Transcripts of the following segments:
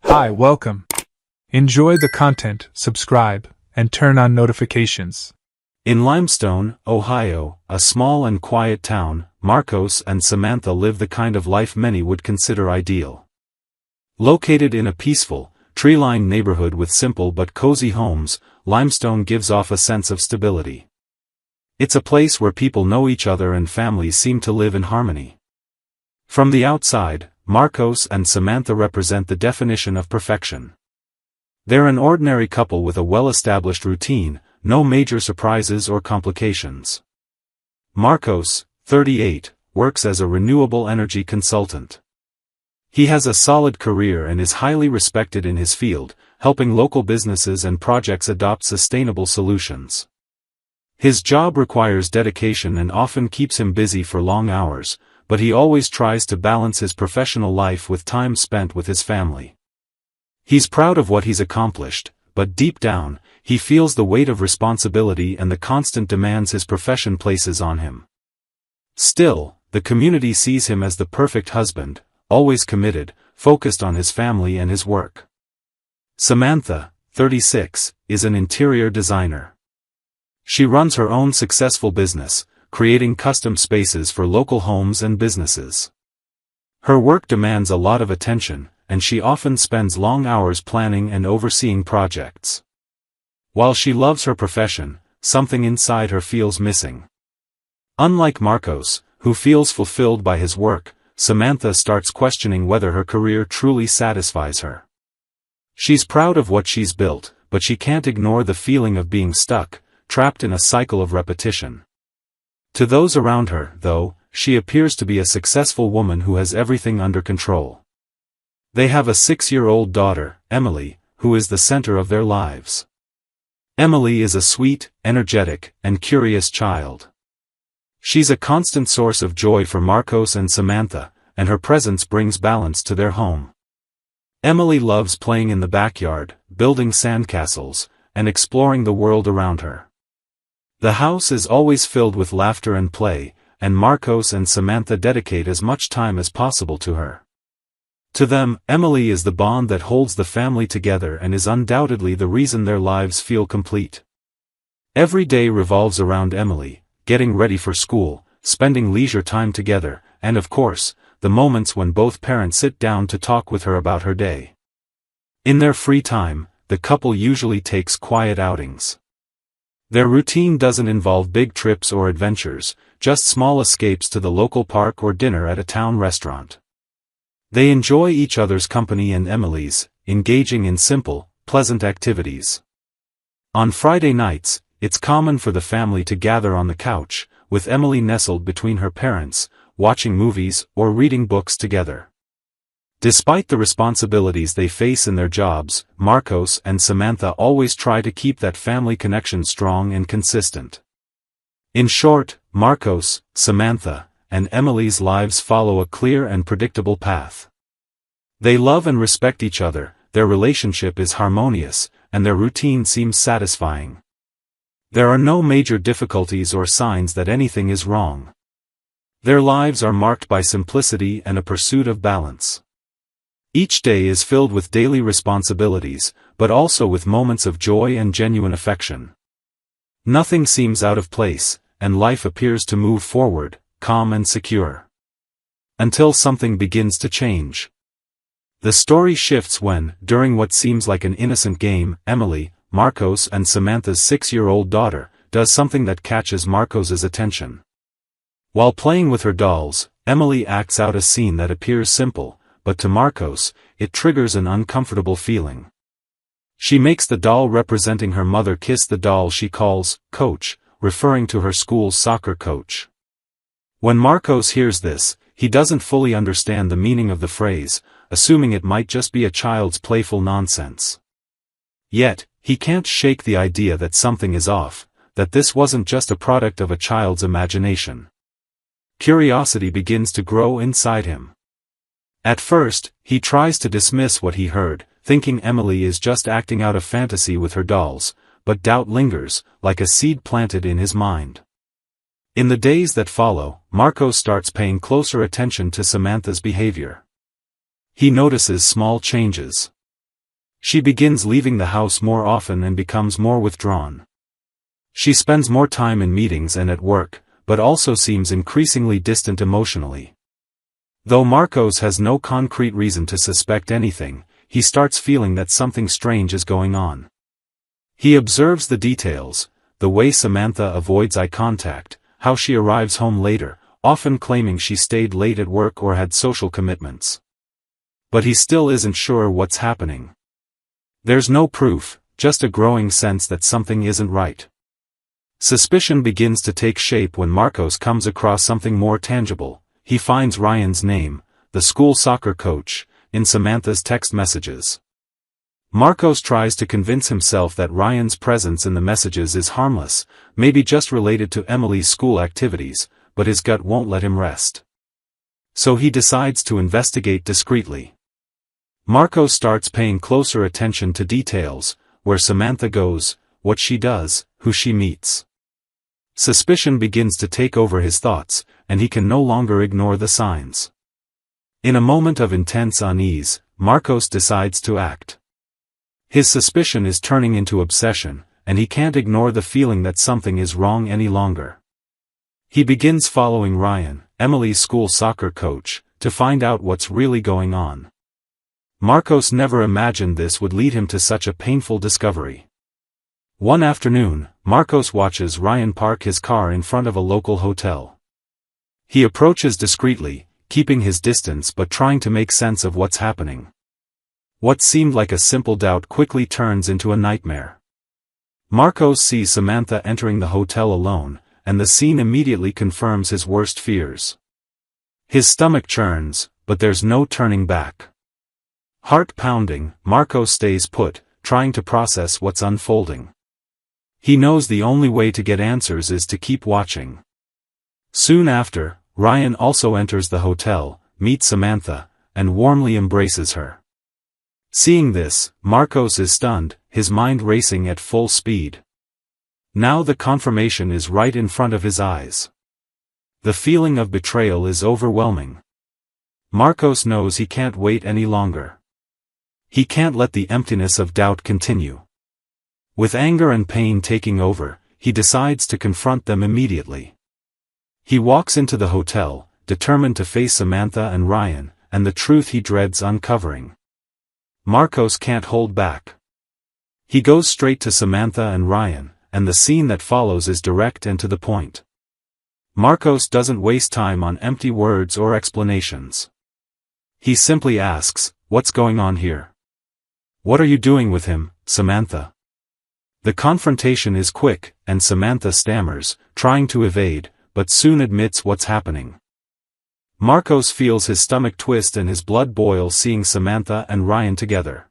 Hi, welcome. Enjoy the content, subscribe, and turn on notifications. In Limestone, Ohio, a small and quiet town, Marcos and Samantha live the kind of life many would consider ideal. Located in a peaceful, tree-lined neighborhood with simple but cozy homes, Limestone gives off a sense of stability. It's a place where people know each other and families seem to live in harmony. From the outside, Marcos and Samantha represent the definition of perfection. They're an ordinary couple with a well-established routine, no major surprises or complications. Marcos, 38, works as a renewable energy consultant. He has a solid career and is highly respected in his field, helping local businesses and projects adopt sustainable solutions. His job requires dedication and often keeps him busy for long hours, but he always tries to balance his professional life with time spent with his family. He's proud of what he's accomplished, but deep down, he feels the weight of responsibility and the constant demands his profession places on him. Still, the community sees him as the perfect husband, always committed, focused on his family and his work. Samantha, 36, is an interior designer. She runs her own successful business, creating custom spaces for local homes and businesses. Her work demands a lot of attention, and she often spends long hours planning and overseeing projects. While she loves her profession, something inside her feels missing. Unlike Marcos, who feels fulfilled by his work, Samantha starts questioning whether her career truly satisfies her. She's proud of what she's built, but she can't ignore the feeling of being stuck, trapped in a cycle of repetition. To those around her, though, she appears to be a successful woman who has everything under control. They have a 6-year-old daughter, Emily, who is the center of their lives. Emily is a sweet, energetic, and curious child. She's a constant source of joy for Marcos and Samantha, and her presence brings balance to their home. Emily loves playing in the backyard, building sandcastles, and exploring the world around her. The house is always filled with laughter and play, and Marcos and Samantha dedicate as much time as possible to her. To them, Emily is the bond that holds the family together and is undoubtedly the reason their lives feel complete. Every day revolves around Emily, getting ready for school, spending leisure time together, and of course, the moments when both parents sit down to talk with her about her day. In their free time, the couple usually takes quiet outings. Their routine doesn't involve big trips or adventures, just small escapes to the local park or dinner at a town restaurant. They enjoy each other's company and Emily's, engaging in simple, pleasant activities. On Friday nights, it's common for the family to gather on the couch, with Emily nestled between her parents, watching movies or reading books together. Despite the responsibilities they face in their jobs, Marcos and Samantha always try to keep that family connection strong and consistent. In short, Marcos, Samantha, and Emily's lives follow a clear and predictable path. They love and respect each other, their relationship is harmonious, and their routine seems satisfying. There are no major difficulties or signs that anything is wrong. Their lives are marked by simplicity and a pursuit of balance. Each day is filled with daily responsibilities, but also with moments of joy and genuine affection. Nothing seems out of place, and life appears to move forward, calm and secure. Until something begins to change. The story shifts when, during what seems like an innocent game, Emily, Marcos and Samantha's 6-year-old daughter, does something that catches Marcos's attention. While playing with her dolls, Emily acts out a scene that appears simple, but to Marcos, it triggers an uncomfortable feeling. She makes the doll representing her mother kiss the doll she calls Coach, referring to her school's soccer coach. When Marcos hears this, he doesn't fully understand the meaning of the phrase, assuming it might just be a child's playful nonsense. Yet, he can't shake the idea that something is off, that this wasn't just a product of a child's imagination. Curiosity begins to grow inside him. At first, he tries to dismiss what he heard, thinking Emily is just acting out a fantasy with her dolls, but doubt lingers, like a seed planted in his mind. In the days that follow, Marcos starts paying closer attention to Samantha's behavior. He notices small changes. She begins leaving the house more often and becomes more withdrawn. She spends more time in meetings and at work, but also seems increasingly distant emotionally. Though Marcos has no concrete reason to suspect anything, he starts feeling that something strange is going on. He observes the details, the way Samantha avoids eye contact, how she arrives home later, often claiming she stayed late at work or had social commitments. But he still isn't sure what's happening. There's no proof, just a growing sense that something isn't right. Suspicion begins to take shape when Marcos comes across something more tangible. He finds Ryan's name, the school soccer coach, in Samantha's text messages. Marcos tries to convince himself that Ryan's presence in the messages is harmless, maybe just related to Emily's school activities, but his gut won't let him rest. So he decides to investigate discreetly. Marcos starts paying closer attention to details, where Samantha goes, what she does, who she meets. Suspicion begins to take over his thoughts, and he can no longer ignore the signs. In a moment of intense unease, Marcos decides to act. His suspicion is turning into obsession, and he can't ignore the feeling that something is wrong any longer. He begins following Ryan, Emily's school soccer coach, to find out what's really going on. Marcos never imagined this would lead him to such a painful discovery. One afternoon, Marcos watches Ryan park his car in front of a local hotel. He approaches discreetly, keeping his distance but trying to make sense of what's happening. What seemed like a simple doubt quickly turns into a nightmare. Marcos sees Samantha entering the hotel alone, and the scene immediately confirms his worst fears. His stomach churns, but there's no turning back. Heart pounding, Marcos stays put, trying to process what's unfolding. He knows the only way to get answers is to keep watching. Soon after, Ryan also enters the hotel, meets Samantha, and warmly embraces her. Seeing this, Marcos is stunned, his mind racing at full speed. Now the confirmation is right in front of his eyes. The feeling of betrayal is overwhelming. Marcos knows he can't wait any longer. He can't let the emptiness of doubt continue. With anger and pain taking over, he decides to confront them immediately. He walks into the hotel, determined to face Samantha and Ryan, and the truth he dreads uncovering. Marcos can't hold back. He goes straight to Samantha and Ryan, and the scene that follows is direct and to the point. Marcos doesn't waste time on empty words or explanations. He simply asks, "What's going on here? What are you doing with him, Samantha?" The confrontation is quick, and Samantha stammers, trying to evade, but soon admits what's happening. Marcos feels his stomach twist and his blood boil seeing Samantha and Ryan together.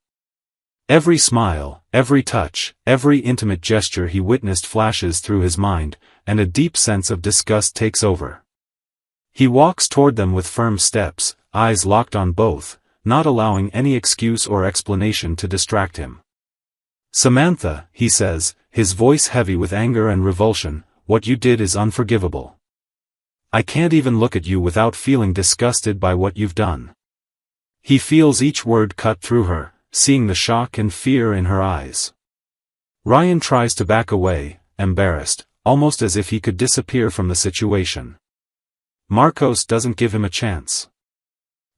Every smile, every touch, every intimate gesture he witnessed flashes through his mind, and a deep sense of disgust takes over. He walks toward them with firm steps, eyes locked on both, not allowing any excuse or explanation to distract him. "Samantha," he says, his voice heavy with anger and revulsion, "what you did is unforgivable. I can't even look at you without feeling disgusted by what you've done." He feels each word cut through her, seeing the shock and fear in her eyes. Ryan tries to back away, embarrassed, almost as if he could disappear from the situation. Marcos doesn't give him a chance.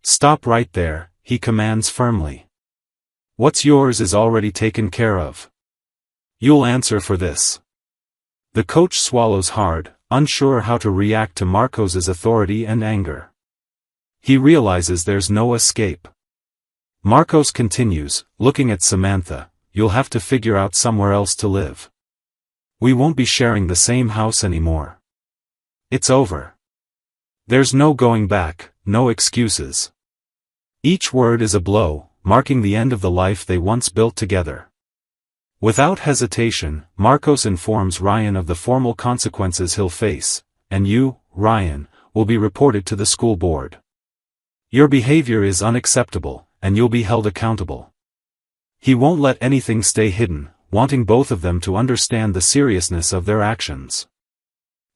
"Stop right there," he commands firmly. "What's yours is already taken care of. You'll answer for this." The coach swallows hard, unsure how to react to Marcos's authority and anger. He realizes there's no escape. Marcos continues, looking at Samantha, "You'll have to figure out somewhere else to live. We won't be sharing the same house anymore. It's over. There's no going back, no excuses." Each word is a blow, marking the end of the life they once built together. Without hesitation, Marcos informs Ryan of the formal consequences he'll face, "And you, Ryan, will be reported to the school board. Your behavior is unacceptable, and you'll be held accountable." He won't let anything stay hidden, wanting both of them to understand the seriousness of their actions.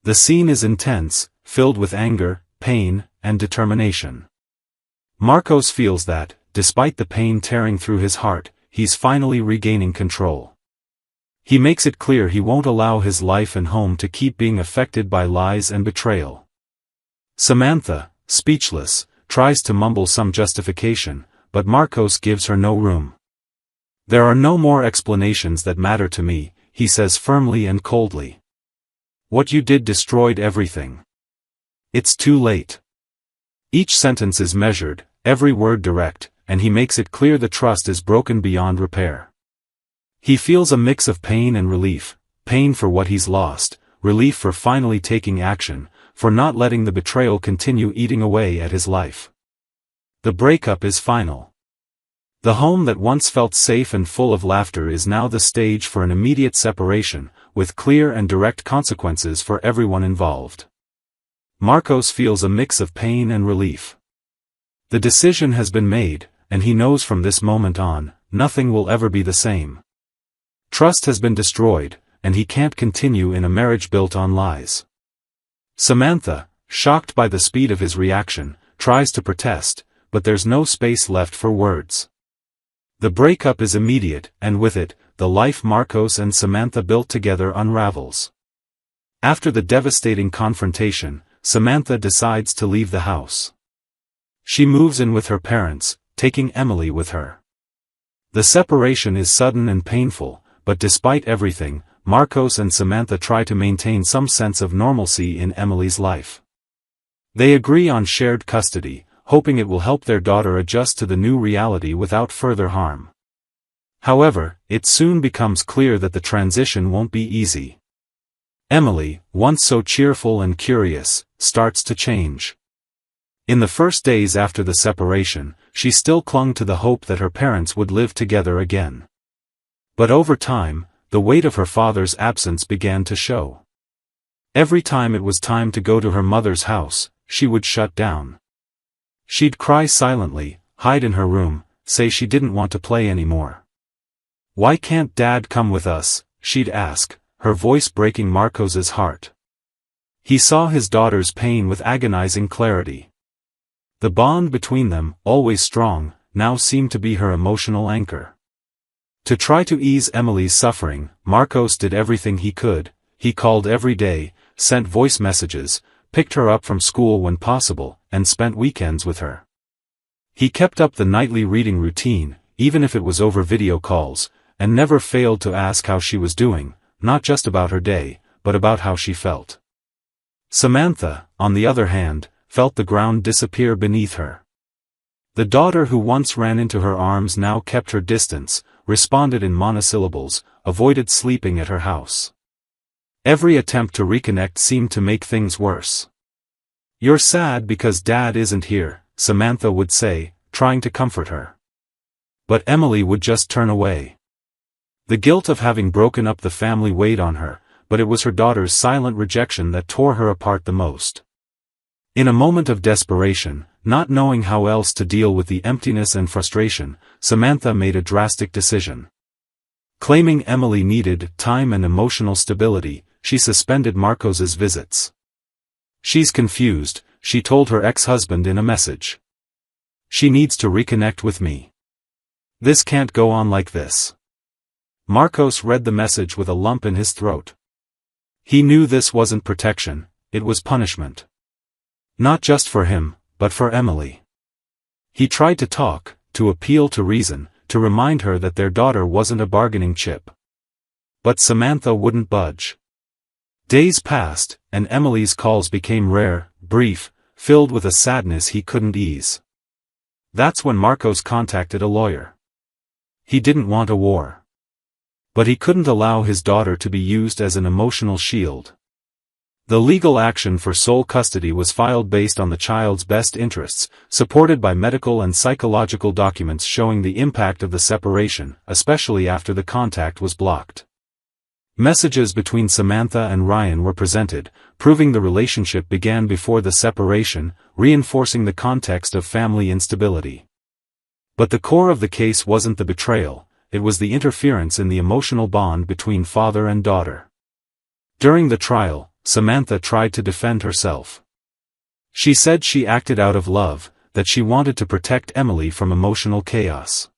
The scene is intense, filled with anger, pain, and determination. Marcos feels that, despite the pain tearing through his heart, he's finally regaining control. He makes it clear he won't allow his life and home to keep being affected by lies and betrayal. Samantha, speechless, tries to mumble some justification, but Marcos gives her no room. "There are no more explanations that matter to me," he says firmly and coldly. "What you did destroyed everything. It's too late." Each sentence is measured, every word direct, and he makes it clear the trust is broken beyond repair. He feels a mix of pain and relief, pain for what he's lost, relief for finally taking action, for not letting the betrayal continue eating away at his life. The breakup is final. The home that once felt safe and full of laughter is now the stage for an immediate separation, with clear and direct consequences for everyone involved. Marcos feels a mix of pain and relief. The decision has been made, and he knows from this moment on, nothing will ever be the same. Trust has been destroyed, and he can't continue in a marriage built on lies. Samantha, shocked by the speed of his reaction, tries to protest, but there's no space left for words. The breakup is immediate, and with it, the life Marcos and Samantha built together unravels. After the devastating confrontation, Samantha decides to leave the house. She moves in with her parents, taking Emily with her. The separation is sudden and painful, but despite everything, Marcos and Samantha try to maintain some sense of normalcy in Emily's life. They agree on shared custody, hoping it will help their daughter adjust to the new reality without further harm. However, it soon becomes clear that the transition won't be easy. Emily, once so cheerful and curious, starts to change. In the first days after the separation, she still clung to the hope that her parents would live together again. But over time, the weight of her father's absence began to show. Every time it was time to go to her mother's house, she would shut down. She'd cry silently, hide in her room, say she didn't want to play anymore. "Why can't Dad come with us?" she'd ask, her voice breaking Marcos's heart. He saw his daughter's pain with agonizing clarity. The bond between them, always strong, now seemed to be her emotional anchor. To try to ease Emily's suffering, Marcos did everything he could. He called every day, sent voice messages, picked her up from school when possible, and spent weekends with her. He kept up the nightly reading routine, even if it was over video calls, and never failed to ask how she was doing, not just about her day, but about how she felt. Samantha, on the other hand, felt the ground disappear beneath her. The daughter who once ran into her arms now kept her distance, responded in monosyllables, avoided sleeping at her house. Every attempt to reconnect seemed to make things worse. "You're sad because Dad isn't here," Samantha would say, trying to comfort her. But Emily would just turn away. The guilt of having broken up the family weighed on her, but it was her daughter's silent rejection that tore her apart the most. In a moment of desperation, not knowing how else to deal with the emptiness and frustration, Samantha made a drastic decision. Claiming Emily needed time and emotional stability, she suspended Marcos's visits. "She's confused," she told her ex-husband in a message. "She needs to reconnect with me. This can't go on like this." Marcos read the message with a lump in his throat. He knew this wasn't protection, it was punishment. Not just for him, but for Emily. He tried to talk, to appeal to reason, to remind her that their daughter wasn't a bargaining chip. But Samantha wouldn't budge. Days passed, and Emily's calls became rare, brief, filled with a sadness he couldn't ease. That's when Marcos contacted a lawyer. He didn't want a war. But he couldn't allow his daughter to be used as an emotional shield. The legal action for sole custody was filed based on the child's best interests, supported by medical and psychological documents showing the impact of the separation, especially after the contact was blocked. Messages between Samantha and Ryan were presented, proving the relationship began before the separation, reinforcing the context of family instability. But the core of the case wasn't the betrayal, it was the interference in the emotional bond between father and daughter. During the trial, Samantha tried to defend herself. She said she acted out of love, that she wanted to protect Emily from emotional chaos.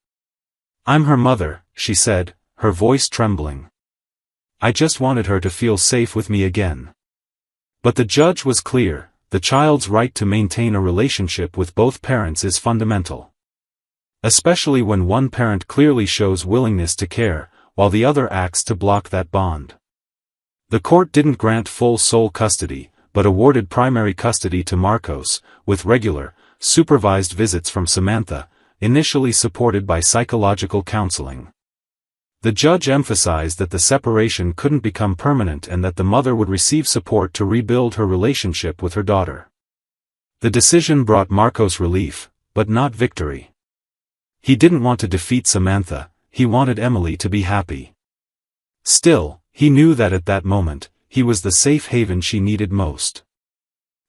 "I'm her mother," she said, her voice trembling. "I just wanted her to feel safe with me again." But the judge was clear: the child's right to maintain a relationship with both parents is fundamental. Especially when one parent clearly shows willingness to care, while the other acts to block that bond. The court didn't grant full sole custody, but awarded primary custody to Marcos, with regular, supervised visits from Samantha, initially supported by psychological counseling. The judge emphasized that the separation couldn't become permanent and that the mother would receive support to rebuild her relationship with her daughter. The decision brought Marcos relief, but not victory. He didn't want to defeat Samantha, he wanted Emily to be happy. Still, he knew that at that moment, he was the safe haven she needed most.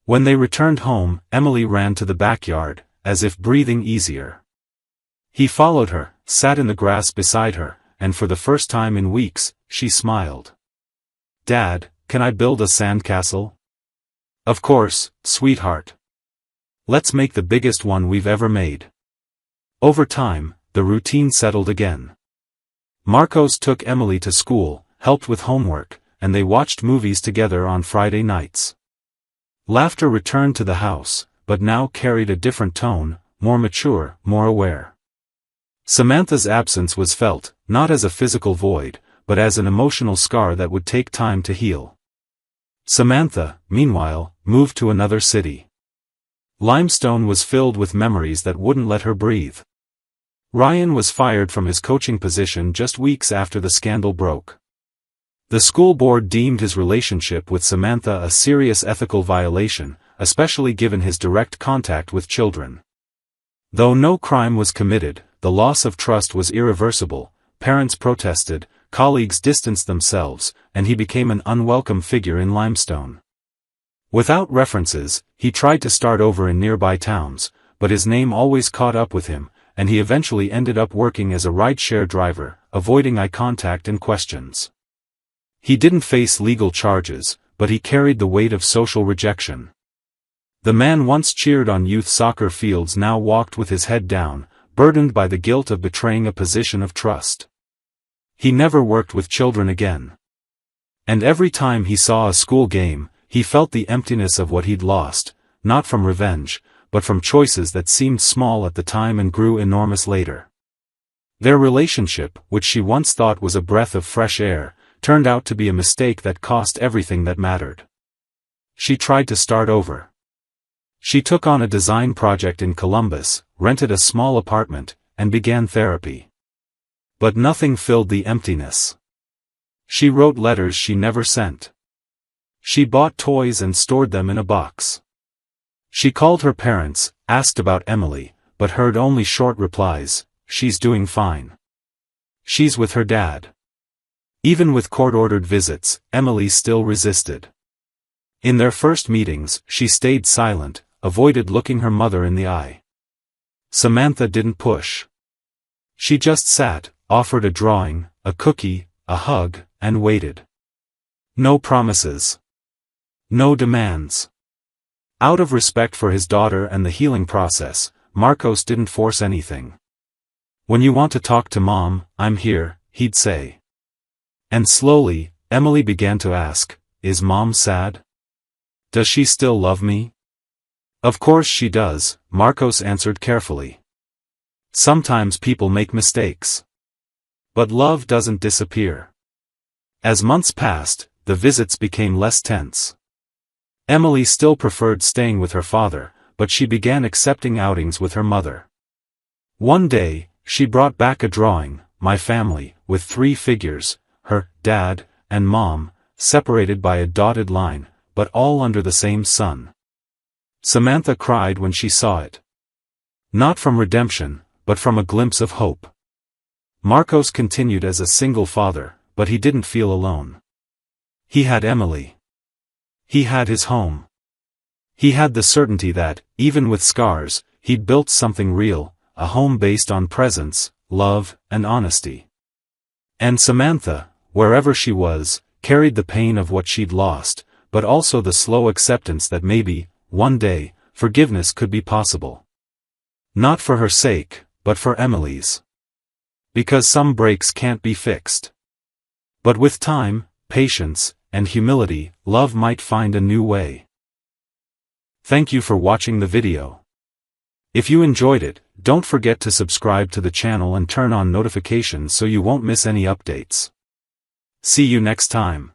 When they returned home, Emily ran to the backyard, as if breathing easier. He followed her, sat in the grass beside her, and for the first time in weeks, she smiled. "Dad, can I build a sandcastle?" "Of course, sweetheart. Let's make the biggest one we've ever made." Over time, the routine settled again. Marcos took Emily to school, helped with homework, and they watched movies together on Friday nights. Laughter returned to the house, but now carried a different tone, more mature, more aware. Samantha's absence was felt, not as a physical void, but as an emotional scar that would take time to heal. Samantha, meanwhile, moved to another city. Limestone was filled with memories that wouldn't let her breathe. Ryan was fired from his coaching position just weeks after the scandal broke. The school board deemed his relationship with Samantha a serious ethical violation, especially given his direct contact with children. Though no crime was committed, the loss of trust was irreversible. Parents protested, colleagues distanced themselves, and he became an unwelcome figure in Limestone. Without references, he tried to start over in nearby towns, but his name always caught up with him, and he eventually ended up working as a rideshare driver, avoiding eye contact and questions. He didn't face legal charges, but he carried the weight of social rejection. The man once cheered on youth soccer fields now walked with his head down, burdened by the guilt of betraying a position of trust. He never worked with children again. And every time he saw a school game, he felt the emptiness of what he'd lost, not from revenge, but from choices that seemed small at the time and grew enormous later. Their relationship, which she once thought was a breath of fresh air, turned out to be a mistake that cost everything that mattered. She tried to start over. She took on a design project in Columbus, rented a small apartment, and began therapy. But nothing filled the emptiness. She wrote letters she never sent. She bought toys and stored them in a box. She called her parents, asked about Emily, but heard only short replies: "She's doing fine. She's with her dad." Even with court-ordered visits, Emily still resisted. In their first meetings, she stayed silent, avoided looking her mother in the eye. Samantha didn't push. She just sat, offered a drawing, a cookie, a hug, and waited. No promises. No demands. Out of respect for his daughter and the healing process, Marcos didn't force anything. "When you want to talk to Mom, I'm here," he'd say. And slowly, Emily began to ask, "Is Mom sad? Does she still love me?" "Of course she does," Marcos answered carefully. "Sometimes people make mistakes. But love doesn't disappear." As months passed, the visits became less tense. Emily still preferred staying with her father, but she began accepting outings with her mother. One day, she brought back a drawing, "My Family," with 3 figures, her, dad, and mom, separated by a dotted line, but all under the same sun. Samantha cried when she saw it. Not from redemption, but from a glimpse of hope. Marcos continued as a single father, but he didn't feel alone. He had Emily. He had his home. He had the certainty that, even with scars, he'd built something real, a home based on presence, love, and honesty. And Samantha, wherever she was, carried the pain of what she'd lost, but also the slow acceptance that maybe, one day, forgiveness could be possible. Not for her sake, but for Emily's. Because some breaks can't be fixed. But with time, patience, and humility, love might find a new way. Thank you for watching the video. If you enjoyed it, don't forget to subscribe to the channel and turn on notifications so you won't miss any updates. See you next time.